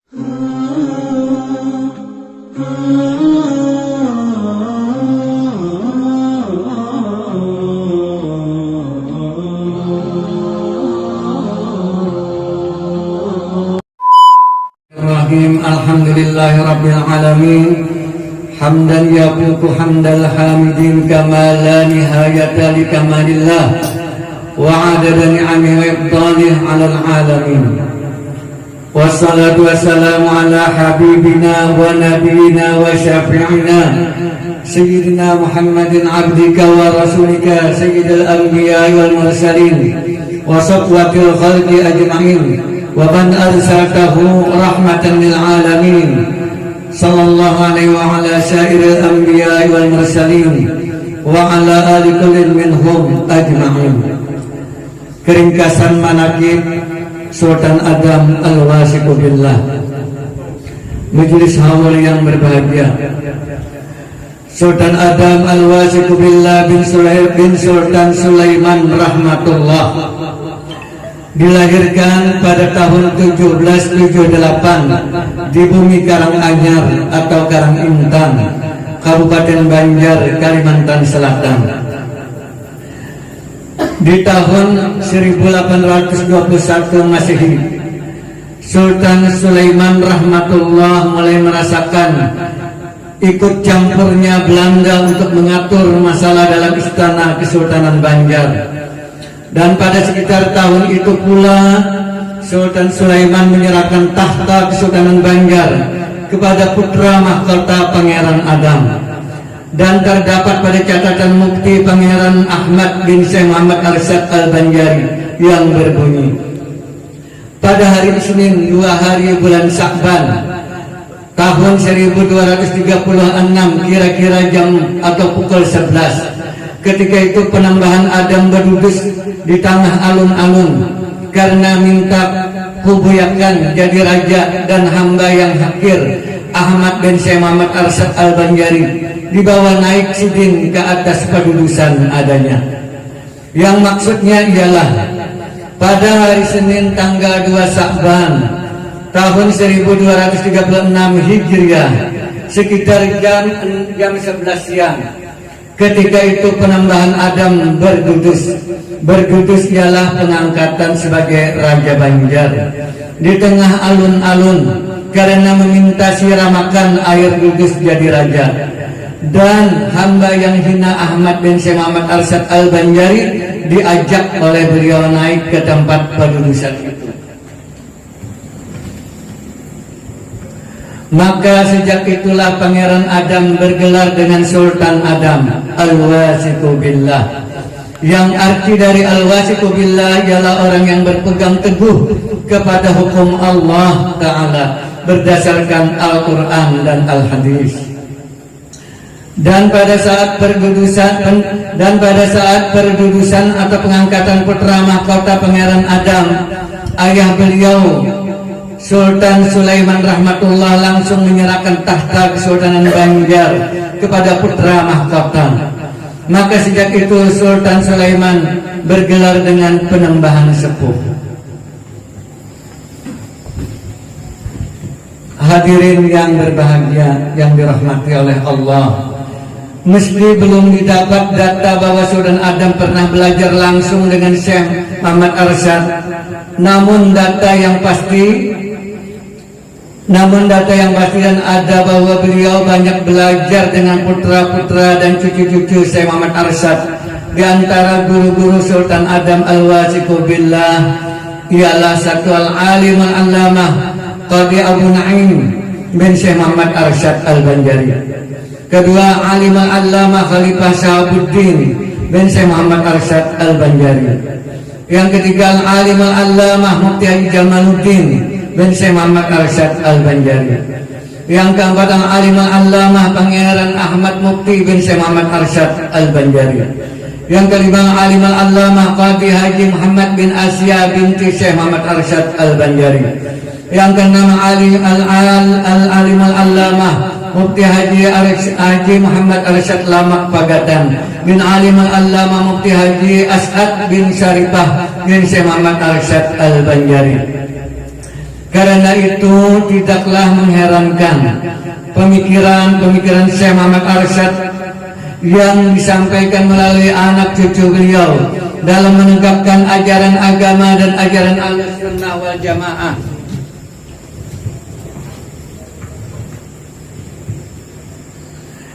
Alhamdulillahi Rabbil Alamin. Hamdan yaqutu hamdal hamidin kama la nihayata li kamalillah wa adada ni'amihi wa ibdalih alal alamin. Wassalatu wassalamu ala habibina wa nabiyina wa syafi'ina Sayyidina Muhammadin abdika wa rasulika Sayyidil anbiya wal mursalin wa safwatil khalqi ajma'in wa man arsaltahu rahmatan lil alamin sallallahu alaihi wa ala syairil anbiya wal mursalin wa ala ali kullin minhum ajma'in. Keringkasan manaqib Sultan Adam Al-Wasiqu Billah. Majelis haul yang berbahagia, Sultan Adam Al-Wasiqu Billah bin Sulair bin Sultan Sulaiman rahmatullah dilahirkan pada tahun 1778 di bumi Karanganyar atau Karangintan, Kabupaten Banjar, Kalimantan Selatan. Di tahun 1821 Masehi, Sultan Sulaiman rahmatullah mulai merasakan ikut campurnya Belanda untuk mengatur masalah dalam istana Kesultanan Banjar. Dan pada sekitar tahun itu pula Sultan Sulaiman menyerahkan tahta Kesultanan Banjar kepada putra mahkota Pangeran Adam. Dan terdapat pada catatan mukti Pangeran Ahmad bin Syekh Muhammad Arsyad Al-Banjari yang berbunyi, pada hari Senin 2 hari bulan Sya'ban tahun 1236 kira-kira jam atau pukul 11, ketika itu penambahan Adam berdudus di tengah alun-alun karena minta kubuyakan jadi raja dan hamba yang hakir Ahmad bin Syekh Muhammad Arsyad Al-Banjari dibawa naik sidin ke atas padudusan adanya. Yang maksudnya ialah pada hari Senin tanggal 2 Sya'ban tahun 1236 Hijriah sekitar jam 11 siang, ketika itu penambahan Adam berdudus ialah pengangkatan sebagai Raja Banjar di tengah alun-alun karena meminta siramakan air dudus jadi raja. Dan hamba yang hina Ahmad bin Syekh Muhammad Arsyad Al-Banjari diajak oleh beliau naik ke tempat padudusan itu. Maka sejak itulah Pangeran Adam bergelar dengan Sultan Adam Al-Wasiqu Billah, yang arti dari Al-Wasiqu Billah ialah orang yang berpegang teguh kepada hukum Allah Ta'ala berdasarkan Al-Quran dan Al-Hadis. Dan pada saat perdudusan atau pengangkatan putra mahkota Pangeran Adam, ayah beliau Sultan Sulaiman rahmatullah langsung menyerahkan tahta Kesultanan Banjar kepada putra mahkota. Maka sejak itu Sultan Sulaiman bergelar dengan Penembahan Sepuh. Hadirin yang berbahagia yang dirahmati oleh Allah, meski belum didapat data bahwa Sultan Adam pernah belajar langsung dengan Syekh Muhammad Arsyad, namun data yang pasti dan ada bahwa beliau banyak belajar dengan putra-putra dan cucu-cucu Syekh Muhammad Arsyad. Di antara guru-guru Sultan Adam Al-Wasiqu Billah ialah satu al-alim al-allamah Qadi Abu Naim bin Syekh Muhammad Arsyad Al-Banjari. Kedua, alim al-allamah Khalifah Shahabuddin bin Syekh Muhammad Arsyad Al-Banjari. Yang ketiga, alim al-allamah Mufti Haji Jamaluddin bin Syekh Muhammad Arsyad Al-Banjari. Yang keempat, alim al-allamah Pangeran Ahmad Mufti bin Syekh Muhammad Arsyad Al-Banjari. Yang kelima, alim al-allamah Qadi Haji Muhammad bin Asya binti Syekh Muhammad Arsyad Al-Banjari. Yang keenam, alim al-allamah Mufti Haji Muhammad Arsyad Lamak Pagatan bin alim al-allamah Mufti Haji As'ad bin Syarifah bin Syekh Muhammad Arsyad Al-Banjari. Karena itu tidaklah mengherankan pemikiran Syekh Muhammad Arsyad yang disampaikan melalui anak cucu beliau dalam menegakkan ajaran agama dan ajaran Ahlussunnah wal Jamaah.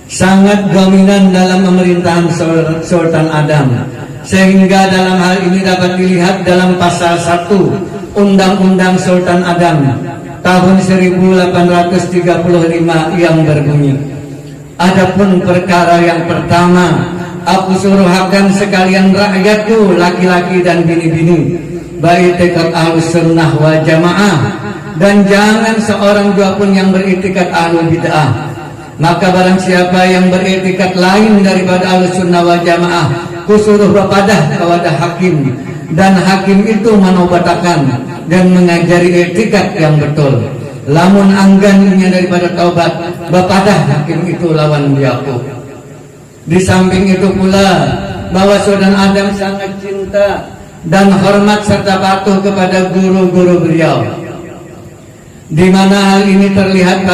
Sangat dominan dalam pemerintahan Sultan Adam, sehingga dalam hal ini dapat dilihat dalam pasal 1 Undang-Undang Sultan Adam tahun 1835 yang berbunyi, adapun perkara yang pertama, aku suruhkan sekalian rakyatku, laki-laki dan bini-bini, baik itikat Ahlussunnah wal Jamaah, dan jangan seorang jua pun yang beritikat Ahlul Bid'ah. Maka barang siapa yang beretikat lain daripada Ahlussunnah wal Jamaah, kusuruh bapadah kepada hakim, dan hakim itu menobatakan dan mengajari etikat yang betul. Lamun anggannya daripada taubat, bapadah hakim itu lawan biaku. Di samping itu pula bahwa Sultan Adam sangat cinta dan hormat serta patuh kepada guru-guru beliau, di mana hal ini terlihat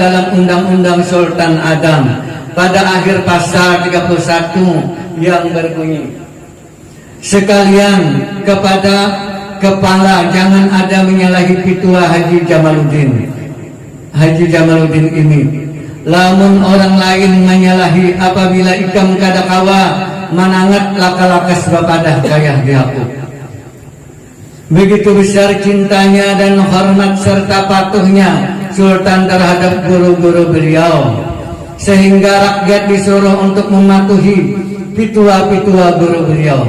dalam Undang-Undang Sultan Adam pada akhir pasal 31 yang berbunyi, sekalian kepada kepala jangan ada menyalahi Pitua Haji Jamaluddin. Haji Jamaluddin ini, lamun orang lain menyalahi apabila ikam kadakawa manangat laka-lakas bapadah kayah diaku. Begitu besar cintanya dan hormat serta patuhnya Sultan terhadap guru-guru beliau, sehingga rakyat disuruh untuk mematuhi pitua-pitua guru beliau.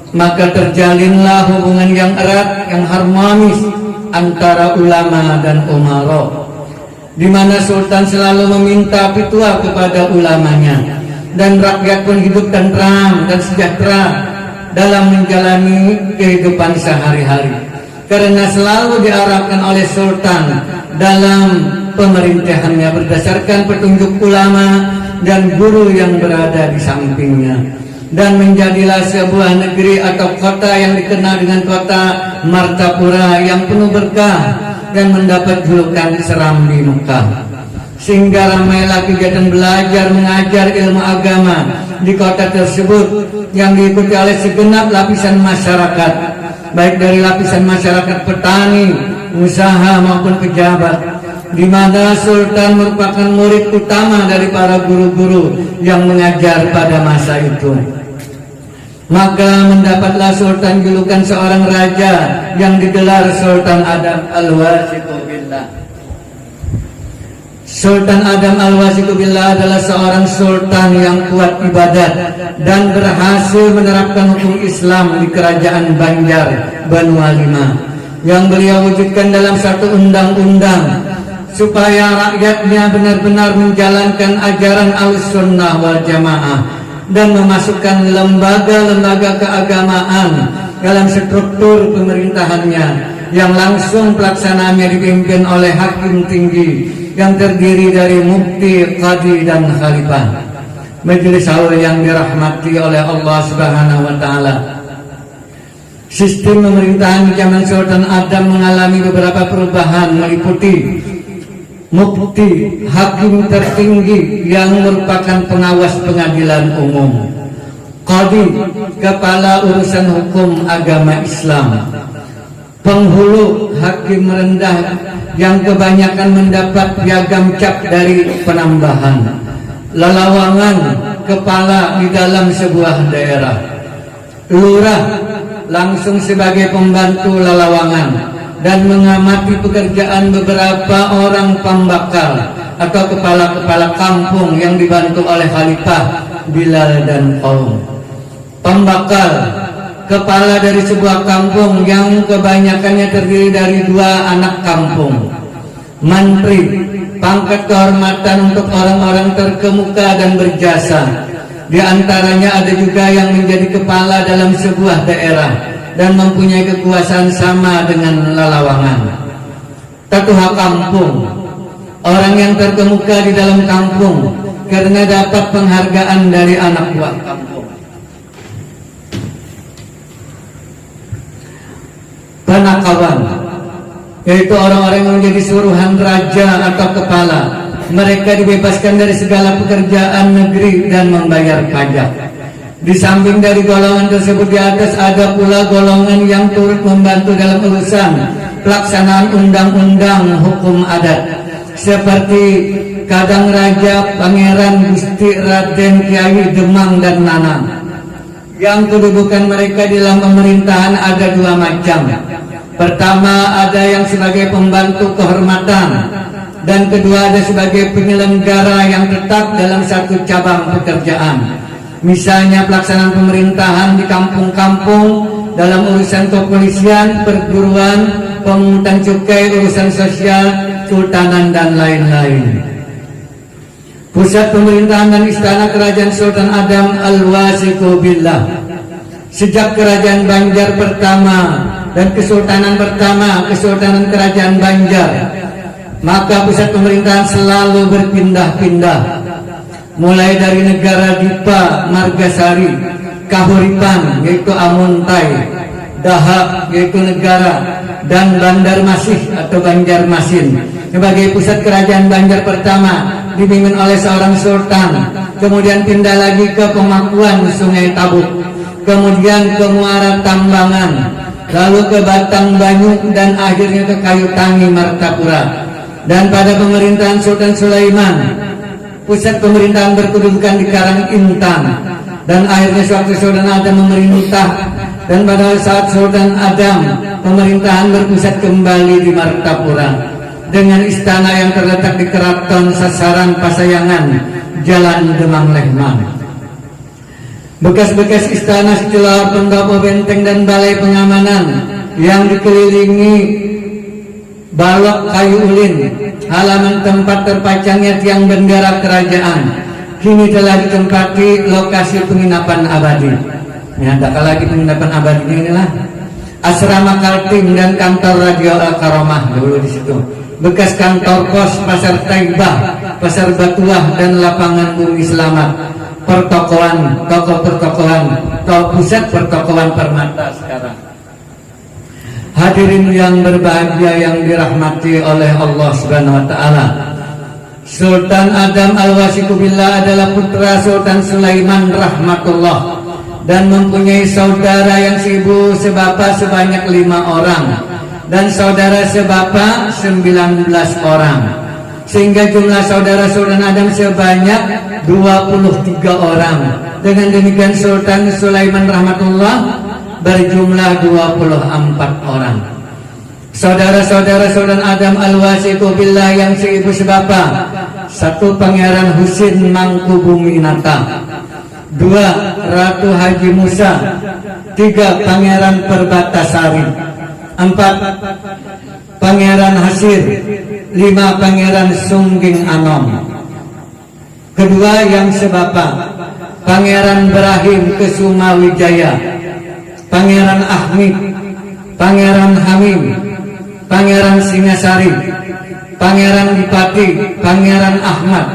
Maka terjalinlah hubungan yang erat, yang harmonis antara ulama dan umara, di mana Sultan selalu meminta pitua kepada ulamanya, dan rakyat pun hidup tentram dan sejahtera dalam menjalani kehidupan sehari-hari, karena selalu diarahkan oleh Sultan dalam pemerintahannya berdasarkan petunjuk ulama dan guru yang berada di sampingnya. Dan menjadilah sebuah negeri atau kota yang dikenal dengan kota Martapura yang penuh berkah dan mendapat julukan Serambi Mekah, sehingga ramailah kegiatan belajar mengajar ilmu agama di kota tersebut yang diikuti oleh segenap lapisan masyarakat, baik dari lapisan masyarakat petani, usaha maupun pejabat, di mana Sultan merupakan murid utama dari para guru-guru yang mengajar pada masa itu. Maka mendapatlah Sultan julukan seorang raja yang digelar Sultan Adam Al-Wasiqu Billah. Sultan Adam Al-Wasiqu Billah adalah seorang sultan yang kuat ibadat dan berhasil menerapkan hukum Islam di kerajaan Banjar Banu Halimah, yang beliau wujudkan dalam satu undang-undang supaya rakyatnya benar-benar menjalankan ajaran Ahlussunnah wal Jamaah dan memasukkan lembaga-lembaga keagamaan dalam struktur pemerintahannya, yang langsung pelaksanaannya dipimpin oleh hakim tinggi yang terdiri dari mufti, qadi, dan khalifah. Majelis haul yang dirahmati oleh Allah Subhanahu wa taala. Sistem pemerintahan di zaman Sultan Adam mengalami beberapa perubahan, meliputi mufti, hakim tertinggi yang merupakan pengawas pengadilan umum, qadi, kepala urusan hukum agama Islam, penghulu, hakim rendah yang kebanyakan mendapat piagam cap dari penambahan, lelawangan, kepala di dalam sebuah daerah, lurah langsung sebagai pembantu lelawangan dan mengamati pekerjaan beberapa orang pembakal atau kepala-kepala kampung yang dibantu oleh Khalifah Bilal dan kaum. Pembakal, kepala dari sebuah kampung yang kebanyakannya terdiri dari 2 anak kampung. Mantri, pangkat kehormatan untuk orang-orang terkemuka dan berjasa. Di antaranya ada juga yang menjadi kepala dalam sebuah daerah dan mempunyai kekuasaan sama dengan lelawangan. Tatuha kampung, orang yang terkemuka di dalam kampung karena dapat penghargaan dari anak buah kampung. Panakawan, yaitu orang-orang yang menjadi suruhan raja atau kepala. Mereka dibebaskan dari segala pekerjaan negeri dan membayar pajak. Di samping dari golongan tersebut di atas ada pula golongan yang turut membantu dalam urusan pelaksanaan undang-undang hukum adat, seperti Kadang Raja, Pangeran, Gusti, Raden, Kiai, Demang, dan Nanang. Yang kedudukan mereka di dalam pemerintahan ada dua macam. Pertama, ada yang sebagai pembantu kehormatan, dan kedua ada sebagai penyelenggara yang tetap dalam satu cabang pekerjaan. Misalnya pelaksanaan pemerintahan di kampung-kampung, dalam urusan kepolisian, perguruan, pemungutan cukai, urusan sosial, sultanan, dan lain-lain. Pusat pemerintahan dan istana kerajaan Sultan Adam Al-Wasiqu Billah. Sejak kerajaan Banjar pertama dan kesultanan pertama, Kesultanan Kerajaan Banjar, maka pusat pemerintahan selalu berpindah-pindah. Mulai dari negara Dipa, Margasari, Kahuripan yaitu Amuntai, Dahak yaitu negara, dan Banjarmasin atau Banjarmasin sebagai pusat kerajaan Banjar pertama dipimpin oleh seorang sultan. Kemudian pindah lagi ke Pemakuan Sungai Tabuk, kemudian ke Muara Tambangan, lalu ke Batang Banyu, dan akhirnya ke Kayutangi Martapura. Dan pada pemerintahan Sultan Sulaiman, pusat pemerintahan berkedudukan di Karangintan, dan akhirnya suatu Sultan Adam memerintah, dan pada saat Sultan Adam pemerintahan berpusat kembali di Martapura dengan istana yang terletak di Keraton Sasaran Pasayangan, Jalan Demang Lehman. Bekas-bekas istana setelah pendopo benteng dan balai pengamanan yang dikelilingi balok kayu ulin, halaman tempat terpacangnya tiang bendera kerajaan, kini telah ditempati lokasi penginapan abadi. Ya, tak lagi penginapan abadi inilah asrama Kaltim dan kantor Radio Al-Karomah dulu di situ. Bekas kantor pos Pasar Taibah, Pasar Batuah, dan lapangan Bumi Selamat, pertokoan, toko pertokoan, pusat pertokoan Permata sekarang. Hadirin yang berbahagia yang dirahmati oleh Allah Subhanahu wa taala. Sultan Adam Al-Wasiqu Billah adalah putra Sultan Sulaiman rahmatullah dan mempunyai saudara yang seibu sebapa sebanyak 5 orang dan saudara sebapa 19 orang, sehingga jumlah saudara Sultan Adam sebanyak 23 orang. Dengan demikian Sultan Sulaiman rahmatullah berjumlah 24 orang. Saudara-saudara Sultan Adam Al-Wasiqu Billah yang seibu sebapa: 1 Pangeran Husin Mangkubuminata, 2 Ratu Haji Musa, 3 Pangeran Perbatasari, 4 Pangeran Hasir, 5 Pangeran Sungging Anom. Kedua yang sebapa: Pangeran Ibrahim Kesumawijaya, Pangeran Ahmid, Pangeran Hamim, Pangeran Singasari, Pangeran Dipati, Pangeran Ahmad,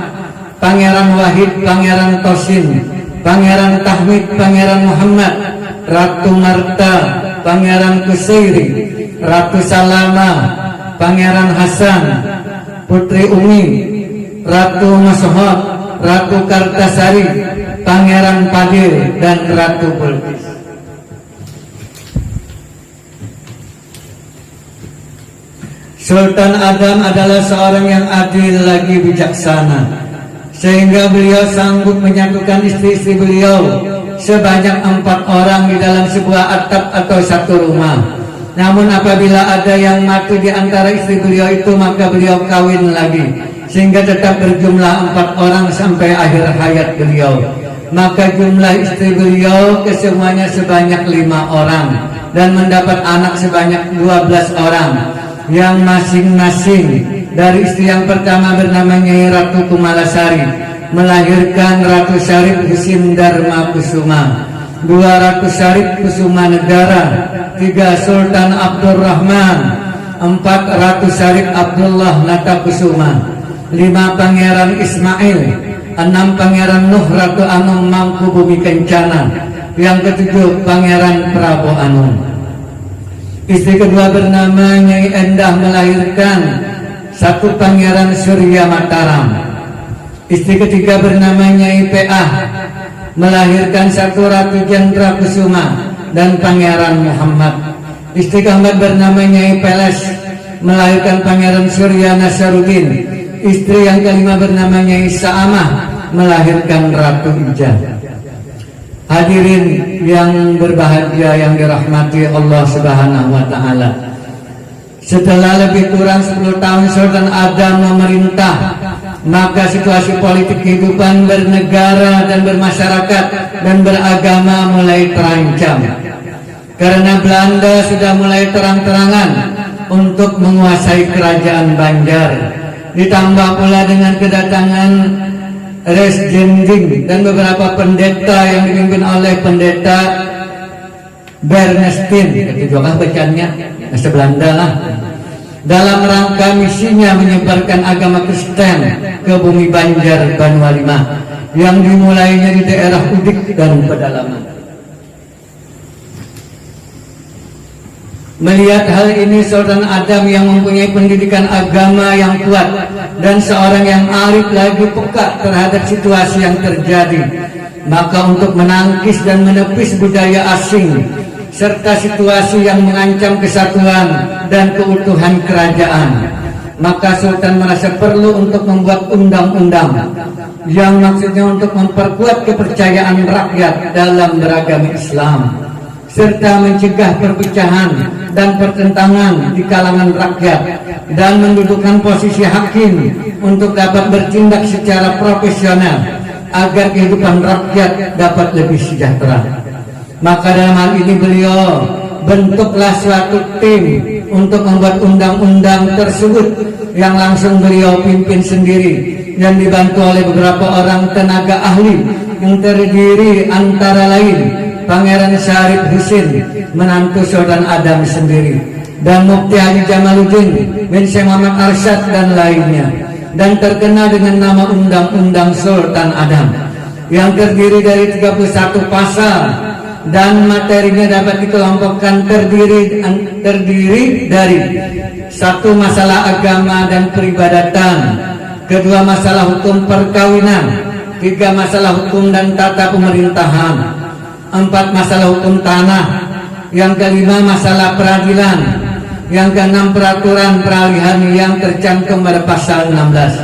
Pangeran Wahid, Pangeran Tosin, Pangeran Tahmid, Pangeran Muhammad, Ratu Marta, Pangeran Kusairi, Ratu Salama, Pangeran Hasan, Putri Umi, Ratu Masohot, Ratu Kartasari, Pangeran Padil, dan Ratu Bulkis. Sultan Adam adalah seorang yang adil lagi bijaksana, sehingga beliau sanggup menyatukan istri-istri beliau sebanyak 4 orang di dalam sebuah atap atau satu rumah. Namun apabila ada yang mati di antara istri beliau itu, maka beliau kawin lagi, sehingga tetap berjumlah 4 orang sampai akhir hayat beliau. Maka jumlah istri beliau kesemuanya sebanyak 5 orang dan mendapat anak sebanyak 12 orang, yang masing-masing dari istri yang pertama bernama Nyai Ratu Kumalasari melahirkan Ratu Syarif Husin Dharma Kusuma, 2 Ratu Syarif Kusuma Negara, 3 Sultan Abdurrahman, 4 Ratu Syarif Abdullah Nata Kusuma, 5 Pangeran Ismail, 6 Pangeran Nuh Ratu Anum Mangkubumi Kencana, yang ke-7 Pangeran Prabu Anum. Istri kedua bernama Nyai Endah melahirkan satu Pangeran Surya Mataram. Istri ketiga bernama Nyai PA melahirkan satu Ratu Jendra Kusuma dan Pangeran Muhammad. Istri keempat bernama Nyai Peles melahirkan Pangeran Surya Nasaruddin. Istri yang kelima bernama Nyai Saamah melahirkan Ratu Ija. Hadirin yang berbahagia yang dirahmati Allah Subhanahu wa taala. Setelah lebih kurang 10 tahun Sultan Adam memerintah, maka situasi politik kehidupan bernegara dan bermasyarakat dan beragama mulai terancam. Karena Belanda sudah mulai terang-terangan untuk menguasai kerajaan Banjar. Ditambah pula dengan kedatangan Resgending dan beberapa pendeta yang dipimpin oleh pendeta Bernstein, itu juga bacaannya bahasa Belanda lah, dalam rangka misinya menyebarkan agama Kristen ke bumi Banjar Banu Halimah yang dimulainya di daerah Udik dan pedalaman. Melihat hal ini, Sultan Adam yang mempunyai pendidikan agama yang kuat dan seorang yang arif lagi peka terhadap situasi yang terjadi, maka untuk menangkis dan menepis budaya asing serta situasi yang mengancam kesatuan dan keutuhan kerajaan, maka Sultan merasa perlu untuk membuat undang-undang yang maksudnya untuk memperkuat kepercayaan rakyat dalam beragama Islam serta mencegah perpecahan dan pertentangan di kalangan rakyat dan mendudukkan posisi hakim untuk dapat bertindak secara profesional agar kehidupan rakyat dapat lebih sejahtera. Maka dalam hal ini beliau bentuklah suatu tim untuk membuat undang-undang tersebut yang langsung beliau pimpin sendiri dan dibantu oleh beberapa orang tenaga ahli yang terdiri antara lain Pangeran Syarif Husin, menantu Sultan Adam sendiri, dan Mufti Haji Jamaluddin bin Syekh Muhammad Arsyad dan lainnya, dan terkenal dengan nama Undang-Undang Sultan Adam yang terdiri dari 31 pasal dan materinya dapat dikelompokkan terdiri dari 1. Masalah agama dan peribadatan, 2. Masalah hukum perkawinan, 3. Masalah hukum dan tata pemerintahan, 4. Masalah hukum tanah, yang 5. Masalah peradilan, yang 6. Peraturan peralihan yang tercantum pada pasal 16.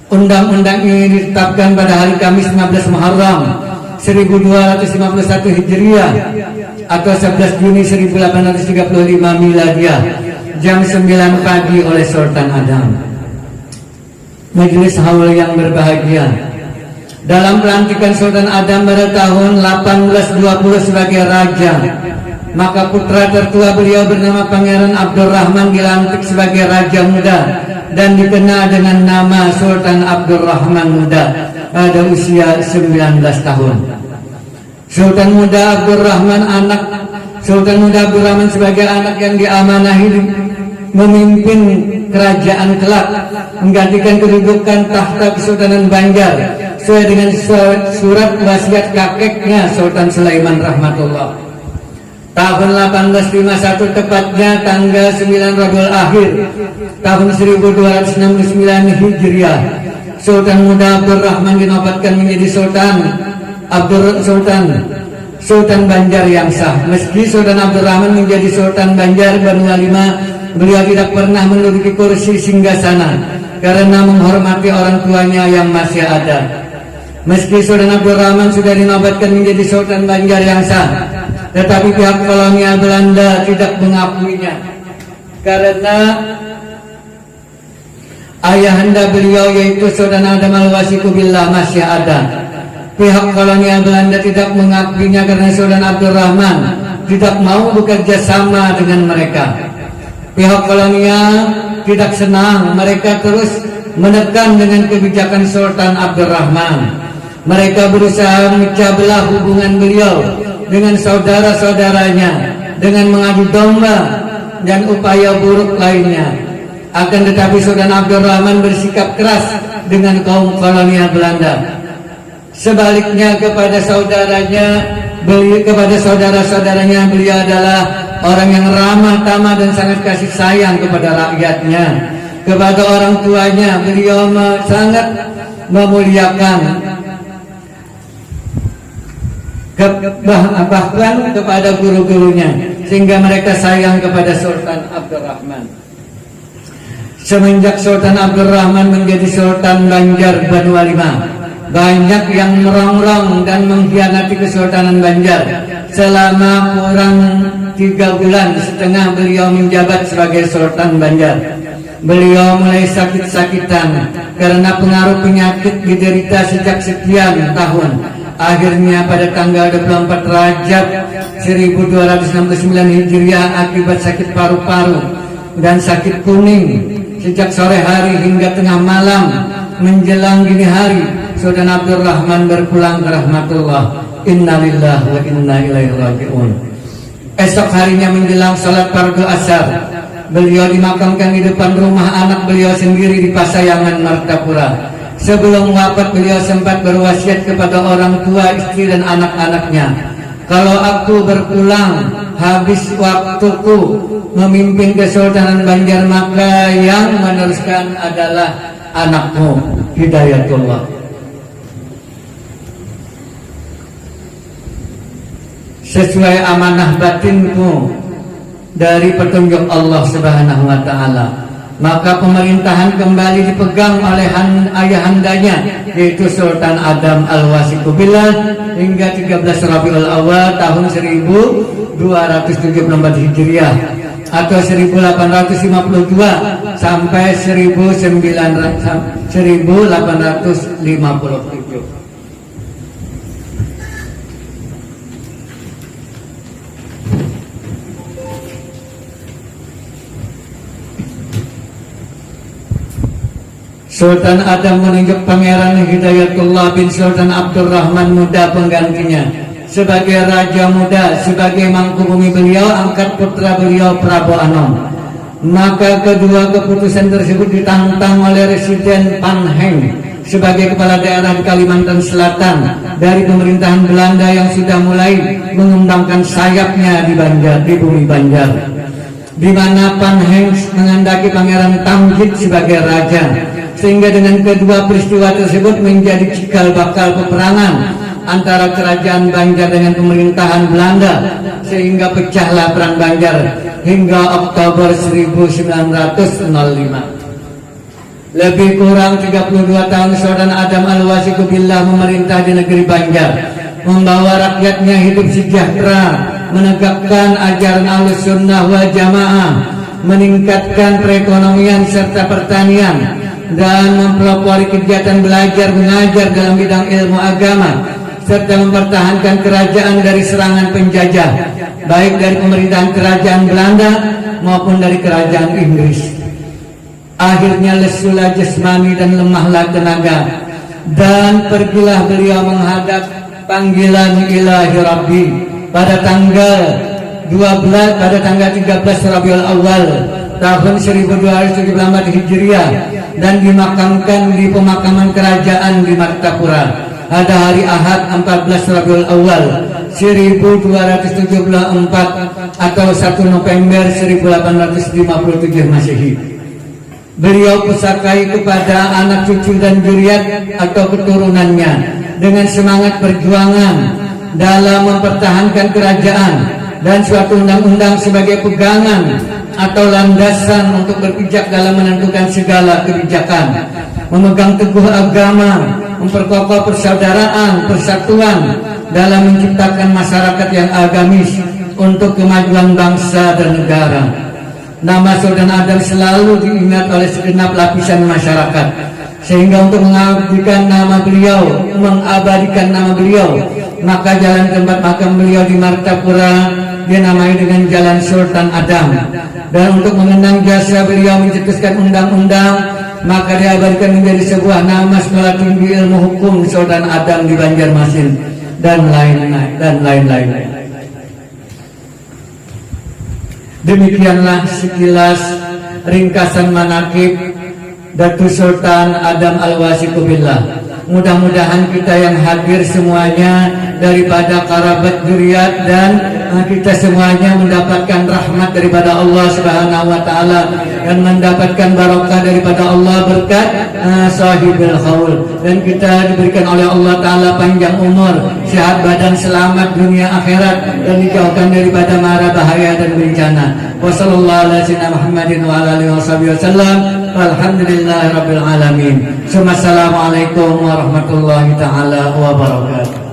Undang-undang ini ditetapkan pada hari Kamis 15 Muharram 1251 Hijriah atau 11 Juni 1835 Miladiah jam 9 pagi oleh Sultan Adam. Majelis haul yang berbahagia, dalam pelantikan Sultan Adam pada tahun 1820 sebagai raja, maka putra tertua beliau bernama Pangeran Abdurrahman dilantik sebagai raja muda dan dikenal dengan nama Sultan Abdurrahman Muda pada usia 19 tahun. Sultan Muda Abdurrahman sebagai anak yang diamanahi memimpin kerajaan kelak, menggantikan kedudukan tahta Kesultanan Banjar sesuai dengan surat wasiat kakeknya Sultan Sulaiman rahmatullah. Tahun 1851 tepatnya tanggal 9 Rabiul Akhir tahun 1269 Hijriah, Sultan Muda Abdurrahman dinobatkan menjadi Sultan Banjar yang sah. Meski Sultan Abdurrahman menjadi Sultan Banjar Banu Halimah, beliau tidak pernah menduduki kursi singgasana karena menghormati orang tuanya yang masih ada. Meski Sultan Abdurrahman sudah dinobatkan menjadi Sultan Banjar yang sah, tetapi pihak kolonial Belanda tidak mengakuinya karena ayahanda beliau yaitu Sultan Adam Al-Wasiqu-Billah masih ada. Pihak kolonial Belanda tidak mengakuinya karena Sultan Abdurrahman tidak mau bekerja sama dengan mereka. Pihak kolonial tidak senang, mereka terus menekan dengan kebijakan Sultan Abdurrahman. Mereka berusaha memecah belah hubungan beliau dengan saudara-saudaranya dengan mengadu domba dan upaya buruk lainnya. Akan tetapi Sultan Abdurrahman bersikap keras dengan kaum kolonial Belanda. Sebaliknya kepada saudara-saudaranya beliau adalah orang yang ramah tamah dan sangat kasih sayang kepada rakyatnya. Kepada orang tuanya beliau sangat memuliakan, bahkan kepada guru-gurunya, sehingga mereka sayang kepada Sultan Abdurrahman. Semenjak Sultan Abdurrahman menjadi Sultan Banjar Banu Halimah, banyak yang merongrong dan mengkhianati Kesultanan Banjar. Selama kurang 3,5 bulan beliau menjabat sebagai Sultan Banjar. Beliau mulai sakit-sakitan karena pengaruh penyakit diderita sejak sekian tahun. Akhirnya pada tanggal 24 Rajab 1269 Hijriah akibat sakit paru-paru dan sakit kuning, sejak sore hari hingga tengah malam menjelang dini hari, Sultan Abdurrahman berpulang ke rahmatullah. Innalillahi wa inna ilaihi raji'un. Esok harinya menjelang salat fardu asar, beliau dimakamkan di depan rumah anak beliau sendiri di Pasayangan, Martapura. Sebelum wafat beliau sempat berwasiat kepada orang tua, istri dan anak-anaknya, kalau aku berpulang habis waktuku memimpin Kesultanan Banjar, maka yang meneruskan adalah anakmu Hidayatullah. Sesuai amanah batinku dari petunjuk Allah Subhanahu wa Ta'ala, maka pemerintahan kembali dipegang oleh ayahandanya, yaitu Sultan Adam Al-Wasikubillah, hingga 13 Rabiul Awal tahun 1274 Hijriah atau 1852 sampai 1857. Sultan Adam menunjuk Pangeran Hidayatullah bin Sultan Abdurrahman muda penggantinya sebagai raja muda. Sebagai mangku bumi beliau angkat putra beliau Prabu Anom. Maka kedua keputusan tersebut ditantang oleh Residen Panheng sebagai kepala daerah di Kalimantan Selatan dari pemerintahan Belanda yang sudah mulai mengembangkan sayapnya di Banjar, di bumi Banjar, di mana Panheng menghendaki Pangeran Tamjid sebagai raja. Sehingga dengan kedua peristiwa tersebut menjadi cikal bakal peperangan antara kerajaan Banjar dengan pemerintahan Belanda, sehingga pecahlah perang Banjar hingga Oktober 1905. Lebih kurang 32 tahun Sultan Adam Al-Wasikubillah memerintah di negeri Banjar, membawa rakyatnya hidup sejahtera, menegakkan ajaran Ahlussunnah wal Jamaah, meningkatkan perekonomian serta pertanian, dan mempelopori kegiatan belajar mengajar dalam bidang ilmu agama, serta mempertahankan kerajaan dari serangan penjajah, baik dari pemerintahan kerajaan Belanda maupun dari kerajaan Inggris. Akhirnya lesulah jasmani dan lemahlah tenaga, dan pergilah beliau menghadap panggilan Ilahi Rabbi pada tanggal 13 Rabiul Awal tahun 1274 Hijriah, dan dimakamkan di pemakaman kerajaan di Martapura pada hari Ahad 14 Rabiul Awal 1274 atau 1 November 1857 Masehi. Beliau pusakai kepada anak cucu dan zuriat atau keturunannya dengan semangat perjuangan dalam mempertahankan kerajaan dan suatu undang-undang sebagai pegangan atau landasan untuk berpijak dalam menentukan segala kebijakan, memegang teguh agama, memperkokoh persaudaraan, persatuan dalam menciptakan masyarakat yang agamis untuk kemajuan bangsa dan negara. Nama Sultan Adam selalu diingat oleh segenap lapisan masyarakat, sehingga untuk mengabadikan nama beliau, maka jalan tempat makam beliau di Martapura dinamai dengan Jalan Sultan Adam. Dan untuk mengenang jasa beliau mencetuskan undang-undang, maka diabadikan menjadi sebuah nama Sekolah Tinggi Ilmu Hukum Sultan Adam di Banjarmasin, dan lain-lain. Demikianlah sekilas ringkasan manaqib Datuk Sultan Adam Al-Wasikubillah. Mudah-mudahan kita yang hadir semuanya daripada kerabat zuriat dan kita semuanya mendapatkan rahmat daripada Allah Subhanahu wa taala dan mendapatkan barokah daripada Allah berkat sahibul haul, dan kita diberikan oleh Allah taala panjang umur, sehat badan, selamat dunia akhirat, dan dijauhkan daripada mara bahaya dan bencana. Wassallallahu ala sayyidina Muhammadin wa ala alihi wasallam. Alhamdulillahirabbil alamin. Assalamualaikum warahmatullahi taala wabarakatuh.